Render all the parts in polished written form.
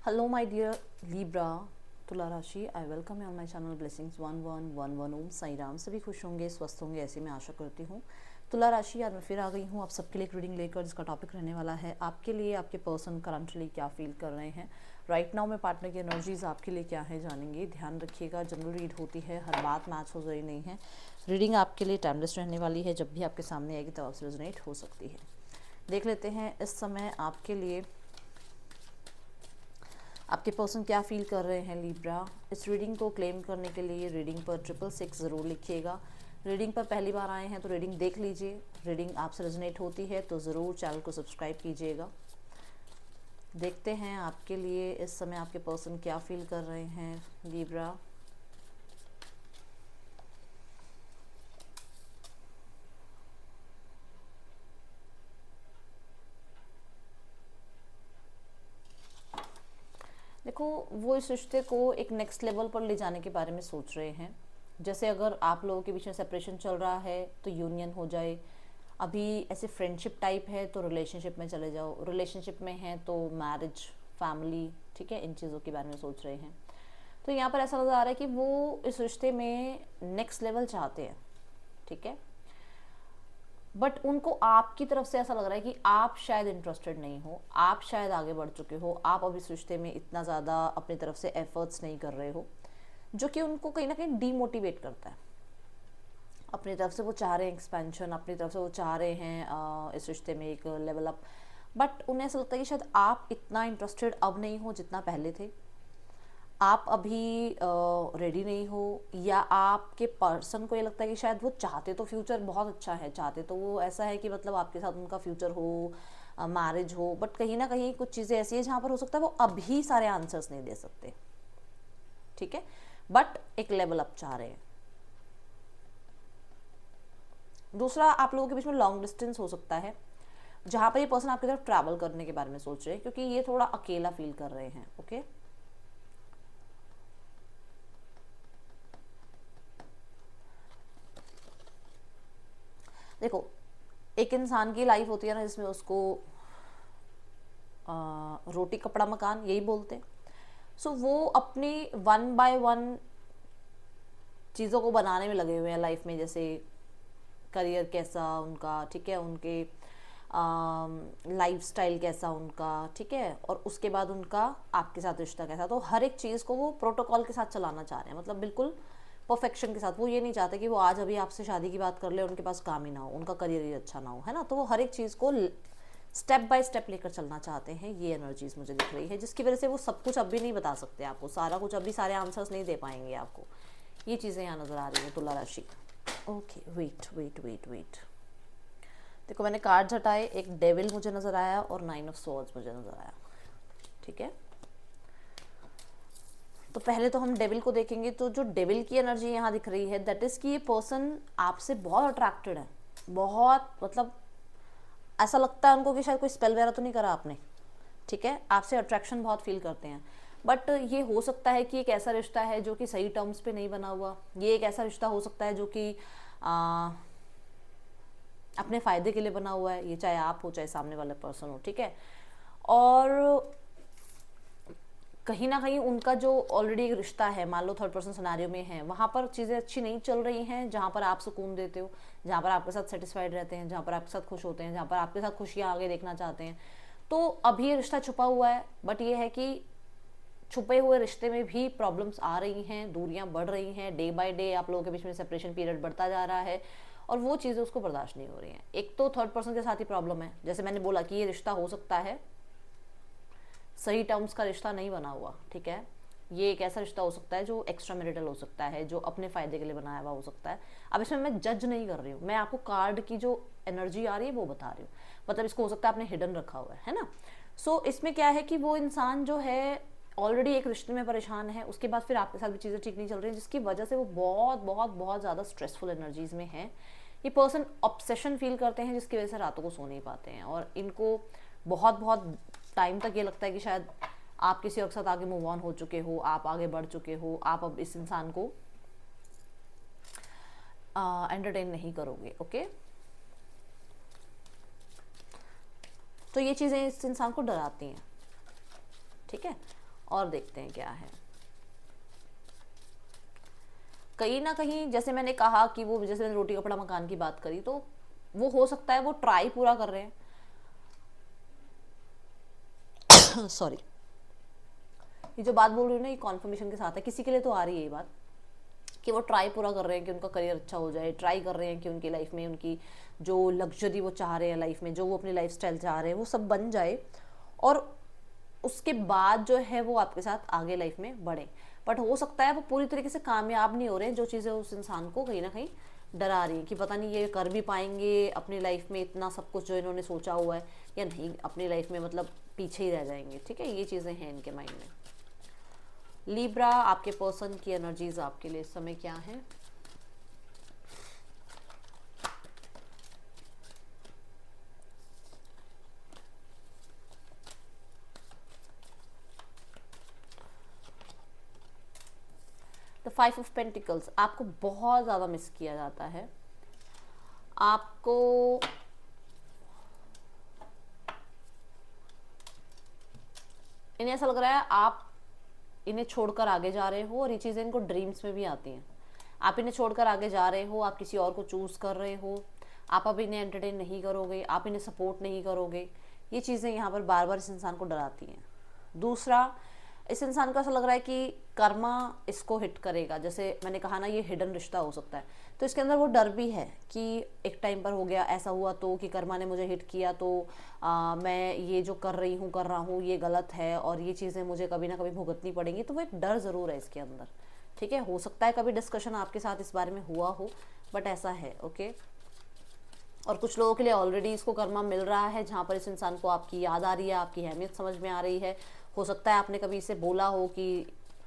Hello my dear Libra तुला राशि, I welcome you on my channel blessings 1111 ओम साई राम। सभी खुश होंगे, स्वस्थ होंगे, ऐसी मैं आशा करती हूँ। तुला राशि, आज मैं फिर आ गई हूँ आप सबके लिए एक रीडिंग लेकर, जिसका टॉपिक रहने वाला है आपके लिए आपके पर्सन करंटली क्या फील कर रहे हैं राइट नाउ में। पार्टनर की एनर्जीज आपके लिए क्या है जानेंगे। ध्यान रखिएगा, जनरल रीड होती है, हर बात मैच हो रही नहीं है। रीडिंग आपके लिए टाइमलेस रहने वाली है, जब भी आपके सामने आएगी तब आपसे रेजोनेट हो सकती है। देख लेते हैं इस समय आपके लिए आपके पर्सन क्या फील कर रहे हैं लीब्रा। इस रीडिंग को क्लेम करने के लिए रीडिंग पर 666 ज़रूर लिखिएगा। रीडिंग पर पहली बार आए हैं तो रीडिंग देख लीजिए। रीडिंग आपसे रेजोनेट होती है तो ज़रूर चैनल को सब्सक्राइब कीजिएगा। देखते हैं आपके लिए इस समय आपके पर्सन क्या फील कर रहे हैं लीब्रा। देखो, वो इस रिश्ते को एक नेक्स्ट लेवल पर ले जाने के बारे में सोच रहे हैं। जैसे अगर आप लोगों के बीच में सेपरेशन चल रहा है तो यूनियन हो जाए। अभी ऐसे फ्रेंडशिप टाइप है तो रिलेशनशिप में चले जाओ। रिलेशनशिप में है तो मैरिज, फैमिली, ठीक है, इन चीज़ों के बारे में सोच रहे हैं। तो यहाँ पर ऐसा नज़र आ रहा है कि वो इस रिश्ते में नेक्स्ट लेवल चाहते हैं, ठीक है। बट उनको आपकी तरफ से ऐसा लग रहा है कि आप शायद इंटरेस्टेड नहीं हो, आप शायद आगे बढ़ चुके हो, आप अब इस रिश्ते में इतना ज़्यादा अपनी तरफ से एफर्ट्स नहीं कर रहे हो, जो कि उनको कहीं ना कहीं डीमोटिवेट करता है। अपनी तरफ से वो चाह रहे हैं एक्सपेंशन, अपनी तरफ से वो चाह रहे हैं इस रिश्ते में एक लेवल अप। बट उन्हें ऐसा लगता है कि शायद आप इतना इंटरेस्टेड अब नहीं हो जितना पहले थे। आप अभी रेडी नहीं हो, या आपके पर्सन को ये लगता है कि शायद वो चाहते तो फ्यूचर बहुत अच्छा है, चाहते तो वो ऐसा है कि मतलब आपके साथ उनका फ्यूचर हो, मैरिज हो। बट कहीं ना कहीं कुछ चीज़ें ऐसी है जहाँ पर हो सकता है वो अभी सारे आंसर्स नहीं दे सकते, ठीक है, बट एक लेवल अप चाह रहे हैं। दूसरा, आप लोगों के बीच में लॉन्ग डिस्टेंस हो सकता है, जहाँ पर ये पर्सन आपकी तरफ ट्रैवल करने के बारे में सोच रहे हैं, क्योंकि ये थोड़ा अकेला फील कर रहे हैं। ओके, देखो, एक इंसान की लाइफ होती है ना जिसमें उसको रोटी कपड़ा मकान यही बोलते हैं। सो वो अपनी वन बाय वन चीज़ों को बनाने में लगे हुए हैं लाइफ में। जैसे करियर कैसा उनका, ठीक है, उनके लाइफस्टाइल कैसा उनका, ठीक है, और उसके बाद उनका आपके साथ रिश्ता कैसा। तो हर एक चीज़ को वो प्रोटोकॉल के साथ चलाना चाह रहे हैं, मतलब बिल्कुल परफेक्शन के साथ। वो ये नहीं चाहते कि वो आज अभी आपसे शादी की बात कर ले, उनके पास काम ही ना हो, उनका करियर ही अच्छा ना हो, है ना। तो वो हर एक चीज़ को स्टेप बाय स्टेप लेकर चलना चाहते हैं। ये एनर्जीज मुझे दिख रही है, जिसकी वजह से वो सब कुछ अभी नहीं बता सकते आपको, सारा कुछ अभी सारे आंसर्स नहीं दे पाएंगे आपको। ये चीज़ें यहाँ नज़र आ रही है तुला राशि। Okay, wait wait wait wait, देखो मैंने कार्ड हटाए, एक डेविल मुझे नज़र आया और 9 ऑफ स्वॉर्ड्स मुझे नज़र आया, ठीक है। तो पहले तो हम डेविल को देखेंगे। तो जो डेविल की एनर्जी यहाँ दिख रही है, दैट इज़ कि ये पर्सन आपसे बहुत अट्रैक्टेड है, बहुत, मतलब ऐसा लगता है उनको कि शायद कोई स्पेल वगैरह तो नहीं करा आपने, ठीक है। आपसे अट्रैक्शन बहुत फील करते हैं। बट ये हो सकता है कि एक ऐसा रिश्ता है जो कि सही टर्म्स पे नहीं बना हुआ। ये एक ऐसा रिश्ता हो सकता है जो कि अपने फ़ायदे के लिए बना हुआ है, ये चाहे आप हो चाहे सामने वाला पर्सन हो, ठीक है। और कहीं ना कहीं उनका जो ऑलरेडी एक रिश्ता है, मान लो थर्ड पर्सन सिनेरियो में है, वहाँ पर चीज़ें अच्छी नहीं चल रही हैं, जहाँ पर आप सुकून देते हो, जहाँ पर आपके साथ सेटिस्फाइड रहते हैं, जहाँ पर आपके साथ खुश होते हैं, जहाँ पर आपके साथ खुशियाँ आगे देखना चाहते हैं। तो अभी ये रिश्ता छुपा हुआ है, बट ये है कि छुपे हुए रिश्ते में भी प्रॉब्लम्स आ रही हैं, दूरियां बढ़ रही हैं, डे बाय डे आप लोगों के बीच में सेपरेशन पीरियड बढ़ता जा रहा है, और वो चीज़ें उसको बर्दाश्त नहीं हो रही हैं। एक तो थर्ड पर्सन के साथ ही प्रॉब्लम है, जैसे मैंने बोला कि ये रिश्ता हो सकता है सही टर्म्स का रिश्ता नहीं बना हुआ, ठीक है। ये एक ऐसा रिश्ता हो सकता है जो एक्स्ट्रा मैरिटल हो सकता है, जो अपने फ़ायदे के लिए बनाया हुआ हो सकता है। अब इसमें मैं जज नहीं कर रही हूँ, मैं आपको कार्ड की जो एनर्जी आ रही है वो बता रही हूँ। मतलब इसको हो सकता है आपने हिडन रखा हुआ है ना। सो इसमें क्या है कि वो इंसान जो है ऑलरेडी एक रिश्ते में परेशान है, उसके बाद फिर आपके साथ भी चीज़ें ठीक नहीं चल रही, जिसकी वजह से वो बहुत बहुत बहुत ज़्यादा स्ट्रेसफुल एनर्जीज में है। ये पर्सन ऑब्सेशन फील करते हैं, जिसकी वजह से रातों को सो नहीं पाते हैं, और इनको बहुत बहुत टाइम तक ये लगता है कि शायद आप किसी और के साथ आगे मूव ऑन हो चुके हो, आप आगे बढ़ चुके हो, आप अब इस इंसान को एंटरटेन नहीं करोगे। ओके, तो ये चीज़ें इस इंसान को डराती हैं, ठीक है। और देखते हैं क्या है। कहीं ना कहीं जैसे मैंने कहा कि वो, जैसे मैंने रोटी कपड़ा मकान की बात करी, तो वो हो सकता है वो ट्राई पूरा कर रहे हैं सॉरी, ये जो बात बोल रही हूँ ना, ये कॉन्फर्मेशन के साथ है, किसी के लिए तो आ रही है ये बात कि वो ट्राई पूरा कर रहे हैं कि उनका करियर अच्छा हो जाए, ट्राई कर रहे हैं कि उनकी लाइफ में उनकी जो लग्जरी वो चाह रहे हैं लाइफ में, जो वो अपनी लाइफ स्टाइल चाह रहे हैं, वो सब बन जाए, और उसके बाद जो है वो आपके साथ आगे लाइफ में बढ़े। बट हो सकता है वो पूरी तरीके से कामयाब नहीं हो रहे हैं, जो चीज़ें उस इंसान को कहीं ना कहीं डरा रही है कि पता नहीं ये कर भी पाएंगे अपनी लाइफ में इतना सब कुछ जो इन्होंने सोचा हुआ है, या नहीं, अपनी लाइफ में मतलब पीछे ही रह जाएंगे। ठीक है, ये चीज़ें हैं इनके माइंड में। लिब्रा, आपके पर्सन की एनर्जीज आपके लिए इस समय क्या है? द 5 ऑफ पेंटिकल्स, आपको बहुत ज़्यादा मिस किया जाता है। आपको इन्हें ऐसा लग रहा है आप इन्हें छोड़कर आगे जा रहे हो, और ये चीज़ें इनको ड्रीम्स में भी आती हैं। आप इन्हें छोड़कर आगे जा रहे हो, आप किसी और को चूज़ कर रहे हो, आप अब इन्हें एंटरटेन नहीं करोगे, आप इन्हें सपोर्ट नहीं करोगे। ये चीज़ें यहाँ पर बार बार इस इंसान को डराती हैं। दूसरा, इस इंसान को ऐसा लग रहा है कि कर्मा इसको हिट करेगा। जैसे मैंने कहा ना, ये हिडन रिश्ता हो सकता है, तो इसके अंदर वो डर भी है कि एक टाइम पर हो गया, ऐसा हुआ तो कि कर्मा ने मुझे हिट किया, तो मैं ये जो कर रहा हूँ ये गलत है, और ये चीज़ें मुझे कभी ना कभी भुगतनी पड़ेंगी। तो वो एक डर ज़रूर है इसके अंदर। ठीक है, हो सकता है कभी डिस्कशन आपके साथ इस बारे में हुआ हो, बट ऐसा है। ओके, और कुछ लोगों के लिए ऑलरेडी इसको कर्मा मिल रहा है, जहाँ पर इस इंसान को आपकी याद आ रही है, आपकी अहमियत समझ में आ रही है। हो सकता है आपने कभी इसे बोला हो कि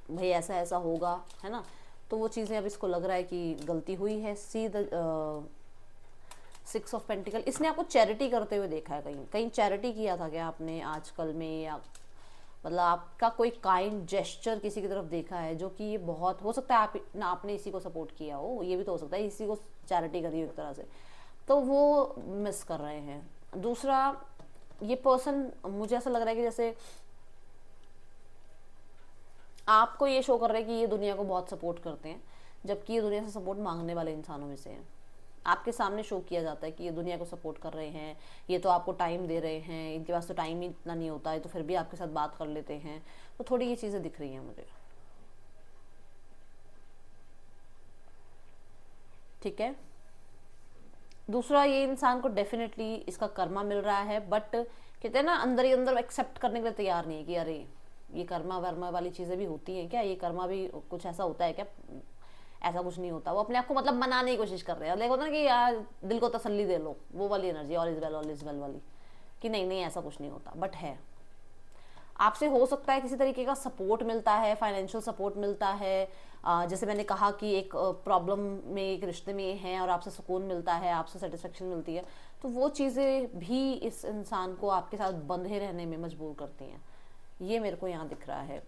भाई ऐसा ऐसा होगा, है ना, तो वो चीज़ें अब इसको लग रहा है कि गलती हुई है। सी द 6 ऑफ पेंटिकल, इसने आपको चैरिटी करते हुए देखा है। कहीं कहीं चैरिटी किया था क्या आपने आजकल में, या मतलब आपका कोई काइंड जेस्चर किसी की तरफ देखा है, जो कि ये बहुत हो सकता है आप ना, आपने इसी को सपोर्ट किया हो, ये भी तो हो सकता है इसी को चैरिटी करी हो एक तरह से, तो वो मिस कर रहे हैं। दूसरा, ये पर्सन मुझे ऐसा लग रहा है कि जैसे आपको ये शो कर रहे हैं कि ये दुनिया को बहुत सपोर्ट करते हैं, जबकि ये दुनिया से सपोर्ट मांगने वाले इंसानों में से हैं। आपके सामने शो किया जाता है कि ये दुनिया को सपोर्ट कर रहे हैं, ये तो आपको टाइम दे रहे हैं, इनके पास तो टाइम ही इतना नहीं होता है, तो फिर भी आपके साथ बात कर लेते हैं। तो थोड़ी ये चीज़ें दिख रही हैं मुझे। ठीक है, दूसरा, ये इंसान को डेफिनेटली इसका कर्मा मिल रहा है, बट कहते हैं ना, अंदर ही अंदर एक्सेप्ट करने के लिए तैयार नहीं है कि अरे ये कर्मा वर्मा वाली चीज़ें भी होती हैं क्या, ये कर्मा भी कुछ ऐसा होता है क्या, ऐसा कुछ नहीं होता। वो अपने आप को मतलब मनाने की कोशिश कर रहे हैं, देखो ना कि यार दिल को तसल्ली दे लो, वो वाली एनर्जी, ऑल इज वेल वाली, कि नहीं नहीं ऐसा कुछ नहीं होता। बट है, आपसे हो सकता है किसी तरीके का सपोर्ट मिलता है, फाइनेंशियल सपोर्ट मिलता है। जैसे मैंने कहा कि एक प्रॉब्लम में, एक रिश्ते में हैं, और आपसे सुकून मिलता है, आपसे सेटिस्फेक्शन मिलती है, तो वो चीज़ें भी इस इंसान को आपके साथ बंधे रहने में मजबूर करती हैं। ये मेरे को यहाँ दिख रहा है।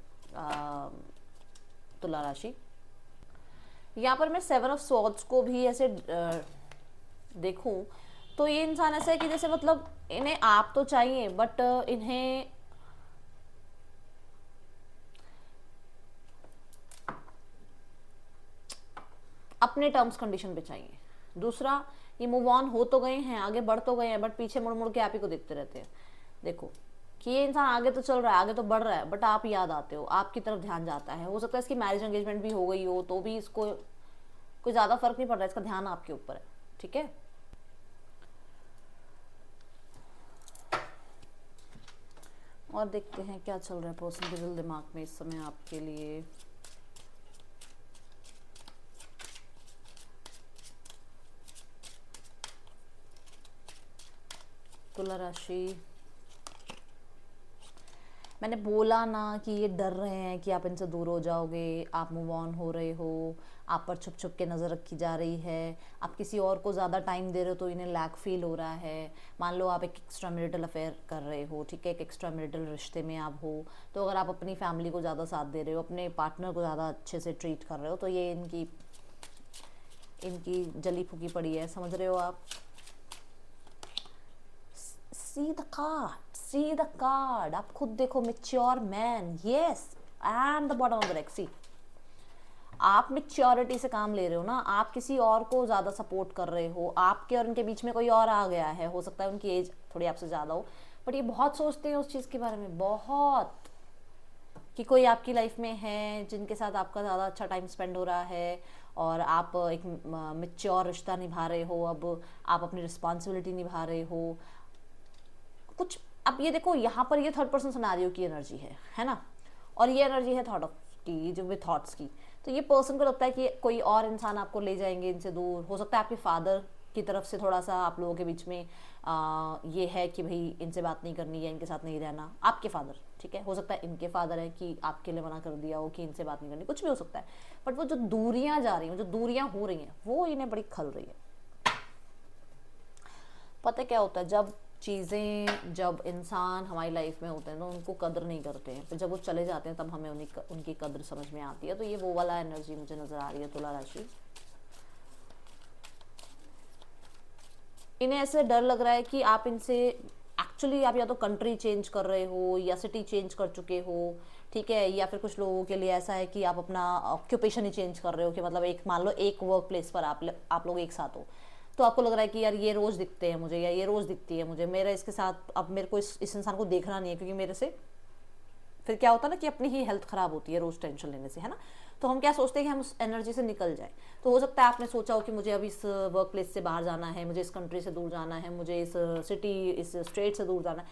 तुला राशि, यहाँ पर मैं 7 ऑफ स्वॉर्ड्स को भी ऐसे देखूं, तो ये इंसान ऐसा है कि जैसे मतलब इन्हें आप तो चाहिए, बट इन्हें अपने टर्म्स कंडीशन पे चाहिए। दूसरा, ये मूव ऑन हो तो गए हैं, आगे बढ़ तो गए हैं, बट पीछे मुड़ मुड़ के आप ही को देखते रहते हैं। देखो कि ये इंसान आगे तो चल रहा है, आगे तो बढ़ रहा है, बट आप याद आते हो, आपकी तरफ ध्यान जाता है। हो सकता है इसकी मैरिज एंगेजमेंट भी हो गई हो, तो भी इसको कोई ज़्यादा फर्क नहीं पड़ रहा है, इसका ध्यान आपके ऊपर है। ठीक है, और देखते हैं क्या चल रहा है पर्सन के दिल दिमाग में इस समय आपके लिए। तुला राशि, मैंने बोला ना कि ये डर रहे हैं कि आप इनसे दूर हो जाओगे, आप मूव ऑन हो रहे हो, आप पर छुप छुप के नज़र रखी जा रही है, आप किसी और को ज़्यादा टाइम दे रहे हो तो इन्हें लैक फील हो रहा है। मान लो आप एक एक्स्ट्रा मैरिटल अफेयर कर रहे हो, ठीक है, एक एक्स्ट्रा मैरिटल रिश्ते में आप हो, तो अगर आप अपनी फैमिली को ज़्यादा साथ दे रहे हो, अपने पार्टनर को ज़्यादा अच्छे से ट्रीट कर रहे हो, तो ये इनकी जली फूकी पड़ी है, समझ रहे हो आप। See the card, see the card, आप खुद देखो, mature man, yes, and the bottom of the deck, see आप मेच्योरिटी से काम ले रहे हो ना, आप किसी और को ज़्यादा सपोर्ट कर रहे हो, आपके और उनके बीच में कोई और आ गया है, हो सकता है उनकी एज थोड़ी आपसे ज़्यादा हो, बट ये बहुत सोचते हैं उस चीज़ के बारे में, बहुत, कि कोई आपकी लाइफ में है जिनके साथ आपका ज़्यादा अच्छा टाइम स्पेंड हो रहा है और आप एक मेच्योर रिश्ता निभा रहे हो, अब आप अपनी रिस्पॉन्सिबिलिटी निभा रहे हो कुछ। अब ये देखो यहाँ पर ये थर्ड पर्सन सिनेरियो की एनर्जी है ना, और ये एनर्जी है थॉट की, जो विद थॉट्स की। तो ये पर्सन को लगता है कि कोई और इंसान आपको ले जाएंगे इनसे दूर, हो सकता है आपके फादर की तरफ से थोड़ा सा आप लोगों के बीच में ये है कि भाई इनसे बात नहीं करनी है, इनके साथ नहीं रहना, आपके फादर, ठीक है, हो सकता है इनके फादर है कि आपके लिए मना कर दिया हो कि इनसे बात नहीं करनी, कुछ भी हो सकता है। बट वो जो दूरियां जा रही हैं, जो दूरियां हो रही हैं, वो इन्हें बड़ी खल रही है। पता है क्या होता है, जब इंसान हमारी लाइफ में होते हैं तो उनको कदर नहीं करते हैं, फिर जब वो चले जाते हैं तब हमें उनकी कदर समझ में आती है। तो ये वो वाला एनर्जी मुझे नज़र आ रही है तुला राशि। इन्हें ऐसे डर लग रहा है कि आप इनसे एक्चुअली आप या तो कंट्री चेंज कर रहे हो या सिटी चेंज कर चुके हो, ठीक है, या फिर कुछ लोगों के लिए ऐसा है कि आप अपना ऑक्यूपेशन ही चेंज कर रहे हो, कि मतलब एक मान लो एक वर्क प्लेस पर आप लोग एक साथ हो, तो आपको लग रहा है कि यार ये रोज़ दिखते हैं मुझे या ये रोज़ दिखती है मुझे, मेरा इसके साथ अब मेरे को इस इंसान को देखना नहीं है, क्योंकि मेरे से फिर क्या होता है ना कि अपनी ही हेल्थ ख़राब होती है रोज़ टेंशन लेने से, है ना। तो हम क्या सोचते हैं कि हम उस एनर्जी से निकल जाएं। तो हो सकता है आपने सोचा हो कि मुझे अभी इस वर्क प्लेस से बाहर जाना है, मुझे इस कंट्री से दूर जाना है, मुझे इस सिटी इस स्टेट से दूर जाना है।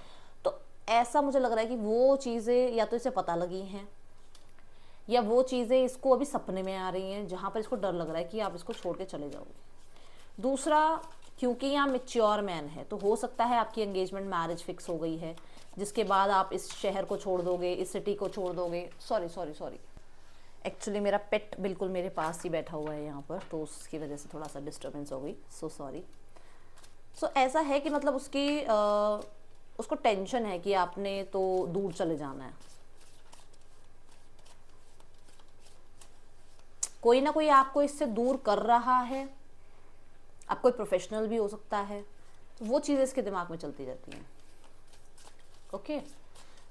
तो ऐसा मुझे लग रहा है कि वो चीज़ें या तो इसे पता लगी हैं, या वो चीज़ें इसको अभी सपने में आ रही हैं, जहाँ पर इसको डर लग रहा है कि आप इसको छोड़ के चले जाओगे। दूसरा, क्योंकि यहाँ मेच्योर मैन है, तो हो सकता है आपकी एंगेजमेंट मैरिज फिक्स हो गई है, जिसके बाद आप इस शहर को छोड़ दोगे, इस सिटी को छोड़ दोगे। सॉरी एक्चुअली मेरा पेट बिल्कुल मेरे पास ही बैठा हुआ है यहाँ पर, तो उसकी वजह से थोड़ा सा डिस्टर्बेंस हो गई, सो सॉरी। सो ऐसा है कि मतलब उसको टेंशन है कि आपने तो दूर चले जाना है, कोई ना कोई आपको इससे दूर कर रहा है, आप कोई प्रोफेशनल भी हो सकता है, तो वो चीज़ें इसके दिमाग में चलती रहती हैं। ओके,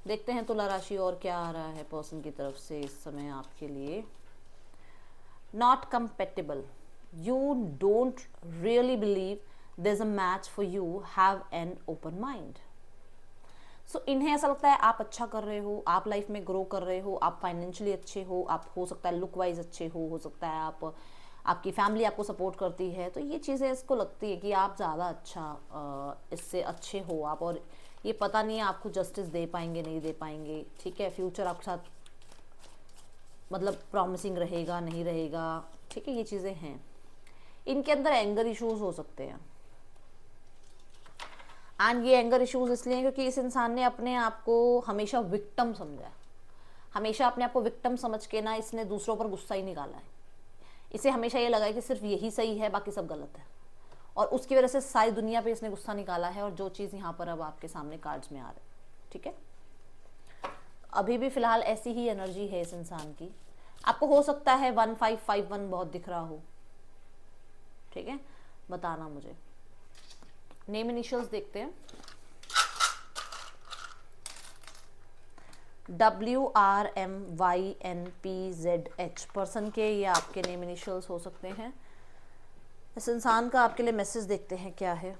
देखते हैं तुला राशि और क्या आ रहा है पर्सन की तरफ से इस समय आपके लिए। Not compatible, you don't really believe there is a match for you, have an open mind. So इन्हें ऐसा लगता है आप अच्छा कर रहे हो, आप लाइफ में ग्रो कर रहे हो, आप फाइनेंशियली अच्छे हो, आप हो सकता है लुक वाइज अच्छे हो सकता है आपकी फैमिली आपको सपोर्ट करती है, तो ये चीज़ें इसको लगती है कि आप ज़्यादा अच्छा इससे अच्छे हो आप, और ये पता नहीं है आपको जस्टिस दे पाएंगे नहीं दे पाएंगे, ठीक है, फ्यूचर आपके साथ मतलब प्रॉमिसिंग रहेगा नहीं रहेगा, ठीक है, ये चीज़ें हैं। इनके अंदर एंगर इश्यूज हो सकते हैं, एंड ये एंगर इश्यूज इसलिए क्योंकि इस इंसान ने अपने आप को हमेशा विक्टिम समझा, हमेशा अपने आप को विक्टिम समझ के ना इसने दूसरों पर गुस्सा ही निकाला है। इसे हमेशा ये लगा है कि सिर्फ यही सही है, बाकी सब गलत है, और उसकी वजह से सारी दुनिया पे इसने गुस्सा निकाला है, और जो चीज़ यहाँ पर अब आपके सामने कार्ड्स में आ रहा है, ठीक है। अभी भी फिलहाल ऐसी ही एनर्जी है इस इंसान की। आपको हो सकता है 1551 बहुत दिख रहा हो, ठीक है, बताना मुझे। नेम इनिशियल्स देखते हैं, WRMYNPZH पर्सन के, ये आपके नेम इनिशियल्स हो सकते हैं। इस इंसान का आपके लिए मैसेज देखते हैं क्या है।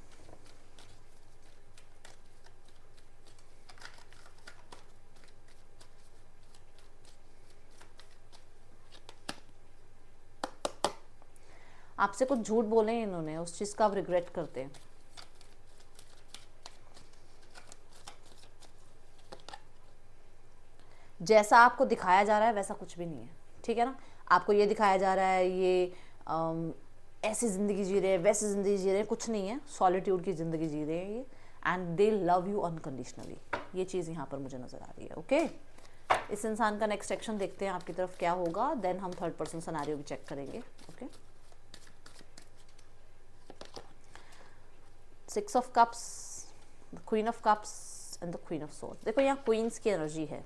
आपसे कुछ झूठ बोले हैं इन्होंने, उस चीज़ का आप रिग्रेट करते हैं। जैसा आपको दिखाया जा रहा है वैसा कुछ भी नहीं है, ठीक है ना। आपको ये दिखाया जा रहा है ये ऐसी ज़िंदगी जी रहे हैं, वैसी ज़िंदगी जी रहे हैं, कुछ नहीं है, सॉलिट्यूड की ज़िंदगी जी रहे हैं ये, and they love you unconditionally, ये चीज़ यहाँ पर मुझे नज़र आ रही है। ओके, इस इंसान का नेक्स्ट एक्शन देखते हैं आपकी तरफ क्या होगा, देन हम थर्ड पर्सन सिनेरियो भी चेक करेंगे। Okay, 6 of cups, queen of cups and the queen of swords. देखो यहाँ क्वींस की एनर्जी है।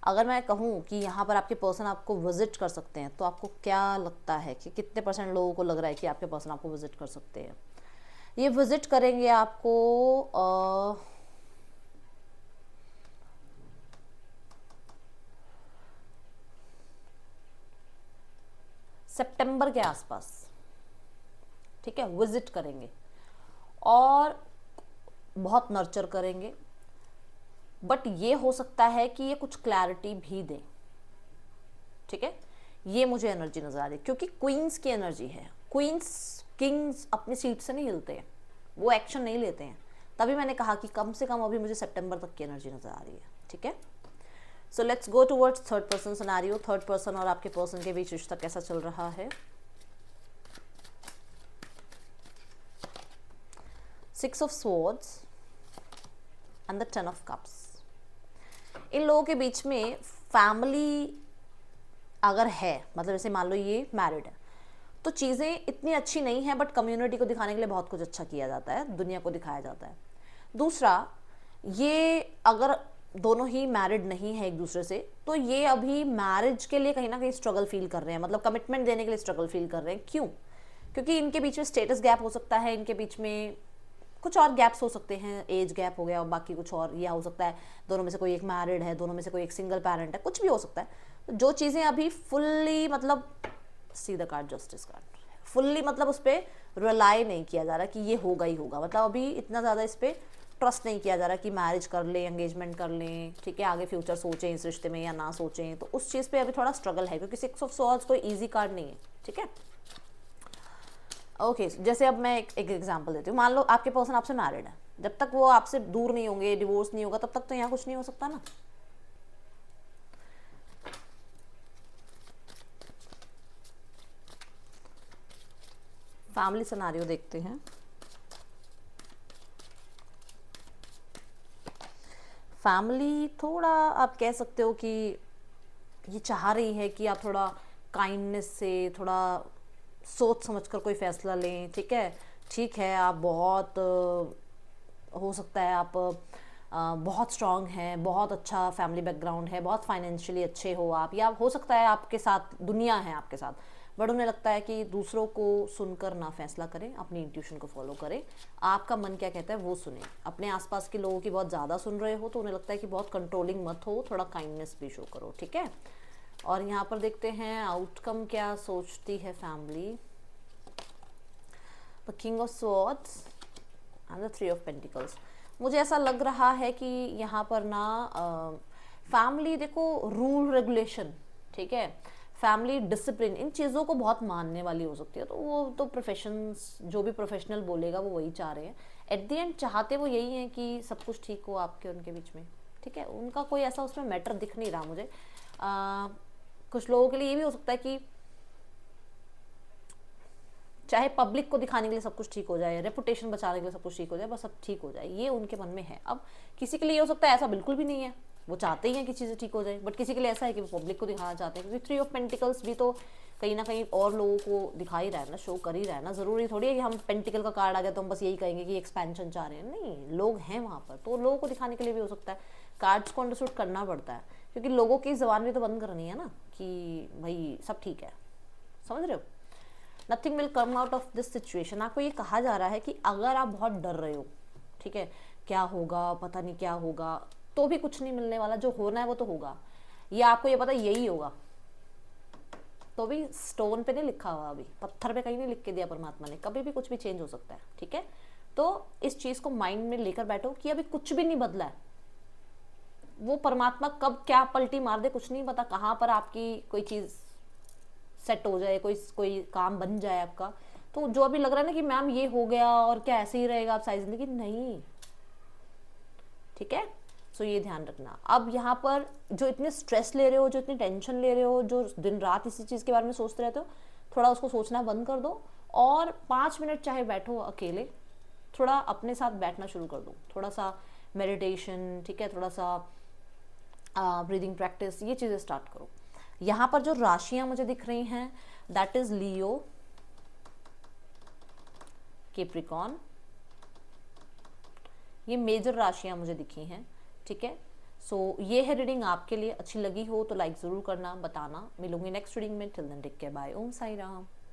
अगर मैं कहूँ कि यहाँ पर आपके पर्सन आपको विजिट कर सकते हैं, तो आपको क्या लगता है कि कितने % लोगों को लग रहा है कि आपके पर्सन आपको विजिट कर सकते हैं? ये विजिट करेंगे आपको सितंबर के आसपास, ठीक है, विजिट करेंगे और बहुत नर्चर करेंगे। बट ये हो सकता है कि ये कुछ क्लैरिटी भी दे, ठीक है, ये मुझे एनर्जी नजर आ रही है, क्योंकि क्वींस की एनर्जी है। क्वींस किंग्स अपनी सीट से नहीं हिलते हैं, वो एक्शन नहीं लेते हैं। तभी मैंने कहा कि कम से कम अभी मुझे सितंबर तक की एनर्जी नजर आ रही है, ठीक है। So let's go towards third person scenario. Third person और आपके पर्सन के बीच रिश्ता कैसा चल रहा है। 6 of swords and the 10 of cups. इन लोगों के बीच में फैमिली अगर है, मतलब जैसे मान लो ये मैरिड है, तो चीज़ें इतनी अच्छी नहीं है, बट कम्युनिटी को दिखाने के लिए बहुत कुछ अच्छा किया जाता है, दुनिया को दिखाया जाता है। दूसरा, ये अगर दोनों ही मैरिड नहीं है एक दूसरे से, तो ये अभी मैरिज के लिए कहीं ना कहीं स्ट्रगल फील कर रहे हैं, मतलब कमिटमेंट देने के लिए स्ट्रगल फील कर रहे हैं। क्यों? क्योंकि इनके बीच में स्टेटस गैप हो सकता है, इनके बीच में कुछ और गैप्स हो सकते हैं, एज गैप हो गया और बाकी कुछ और, या हो सकता है दोनों में से कोई एक मैरिड है, दोनों में से कोई एक सिंगल पेरेंट है, कुछ भी हो सकता है। तो जो चीज़ें अभी फुल्ली, मतलब सी the card, justice card, fully मतलब उस पर रिलाई नहीं किया जा रहा कि ये होगा ही होगा, मतलब अभी इतना ज़्यादा इस पर ट्रस्ट नहीं किया जा रहा कि मैरिज कर लें, एंगेजमेंट कर लें, ठीक है, आगे फ्यूचर सोचें इस रिश्ते में या ना सोचें। तो उस चीज़ पे अभी थोड़ा स्ट्रगल है, क्योंकि 6 ऑफ स्वॉर्ड्स कोई ईजी कार्ड नहीं है, ठीक है। ओके, जैसे अब मैं एक एग्जांपल देती हूँ। मान लो आपके पर्सन आपसे मैरिड है, जब तक वो आपसे दूर नहीं होंगे, डिवोर्स नहीं होगा, तब तक तो यहाँ कुछ नहीं हो सकता ना। फैमिली सिनेरियो देखते हैं। फैमिली थोड़ा आप कह सकते हो कि ये चाह रही है कि आप थोड़ा काइंडनेस से, थोड़ा सोच समझकर कोई फैसला लें, ठीक है। ठीक है, आप बहुत हो सकता है आप बहुत स्ट्रांग हैं, बहुत अच्छा फैमिली बैकग्राउंड है, बहुत फाइनेंशियली अच्छे हो आप, या हो सकता है आपके साथ दुनिया है आपके साथ, बट उन्हें लगता है कि दूसरों को सुनकर ना फैसला करें, अपनी इंट्यूशन को फॉलो करें, आपका मन क्या कहता है वो सुने। अपने आसपास के लोगों की बहुत ज़्यादा सुन रहे हो तो उन्हें लगता है कि बहुत कंट्रोलिंग मत हो, थोड़ा काइंडनेस भी शो करो, ठीक है। और यहाँ पर देखते हैं आउटकम क्या सोचती है family. The king of swords and the 3 of pentacles. मुझे ऐसा लग रहा है कि यहाँ पर ना फैमिली, देखो, रूल रेगुलेशन, ठीक है, फैमिली डिसिप्लिन, इन चीज़ों को बहुत मानने वाली हो सकती है। तो वो तो प्रोफेशंस, जो भी प्रोफेशनल बोलेगा वो वही चाह रहे हैं। एट द एंड चाहते वो यही है कि सब कुछ ठीक हो आपके उनके बीच में, ठीक है। उनका कोई ऐसा उसमें मैटर दिख नहीं रहा मुझे। कुछ लोगों के लिए ये भी हो सकता है कि चाहे पब्लिक को दिखाने के लिए सब कुछ ठीक हो जाए, रेपुटेशन बचाने के लिए सब कुछ ठीक हो जाए, बस सब ठीक हो जाए, ये उनके मन में है। अब किसी के लिए ये हो सकता है ऐसा बिल्कुल भी नहीं है, वो चाहते ही हैं कि चीज़ें ठीक हो जाए, बट किसी के लिए ऐसा है कि वो पब्लिक को दिखाना चाहते हैं। क्योंकि 3 ऑफ पेंटिकल्स भी तो कहीं ना कहीं और लोगों को दिखा ही रहा है ना, शो कर ही रहा है ना। ज़रूरी थोड़ी है कि हम पेंटिकल का कार्ड आ गया तो हम बस यही कहेंगे कि एक्सपेंशन चाह रहे हैं, नहीं, लोग हैं वहाँ पर, तो लोगों को दिखाने के लिए भी हो सकता है। कार्ड्स को अंडरस्टूड करना पड़ता है, क्योंकि लोगों की ज़बान भी तो बंद करनी है ना कि भाई सब ठीक है, समझ रहे हो। Nothing will come out of this situation. आपको ये कहा जा रहा है कि अगर आप बहुत डर रहे हो, ठीक है, क्या होगा, पता नहीं क्या होगा, तो भी कुछ नहीं मिलने वाला, जो होना है वो तो होगा, या आपको ये पता यही होगा, तो भी स्टोन पे नहीं लिखा हुआ, अभी पत्थर पे कहीं नहीं लिख के दिया परमात्मा ने, कभी भी कुछ भी चेंज हो सकता है, ठीक है। तो इस चीज़ को माइंड में लेकर बैठो कि अभी कुछ भी नहीं बदला है, वो परमात्मा कब क्या पलटी मार दे कुछ नहीं पता, कहाँ पर आपकी कोई चीज़ सेट हो जाए, कोई काम बन जाए आपका। तो जो अभी लग रहा है ना कि मैम ये हो गया और क्या ऐसे ही रहेगा आप सारी जिंदगी, नहीं, ठीक है। सो ये ध्यान रखना। अब यहाँ पर जो इतने स्ट्रेस ले रहे हो, जो इतनी टेंशन ले रहे हो, जो दिन रात इसी चीज़ के बारे में सोचते रहते हो, थोड़ा उसको सोचना बंद कर दो और 5 मिनट चाहे बैठो अकेले, थोड़ा अपने साथ बैठना शुरू कर दो, थोड़ा सा मेडिटेशन, ठीक है, थोड़ा सा ब्रीदिंग प्रैक्टिस, ये चीज़ें स्टार्ट करो। यहाँ पर जो राशियां मुझे दिख रही हैं, दैट इज लियो, कैप्रिकॉर्न, ये मेजर राशियां मुझे दिखी हैं, ठीक है। सो ये है रीडिंग आपके लिए। अच्छी लगी हो तो लाइक ज़रूर करना, बताना। मिलूंगी नेक्स्ट रीडिंग में। Till then take care, bye. Om Sai Ram.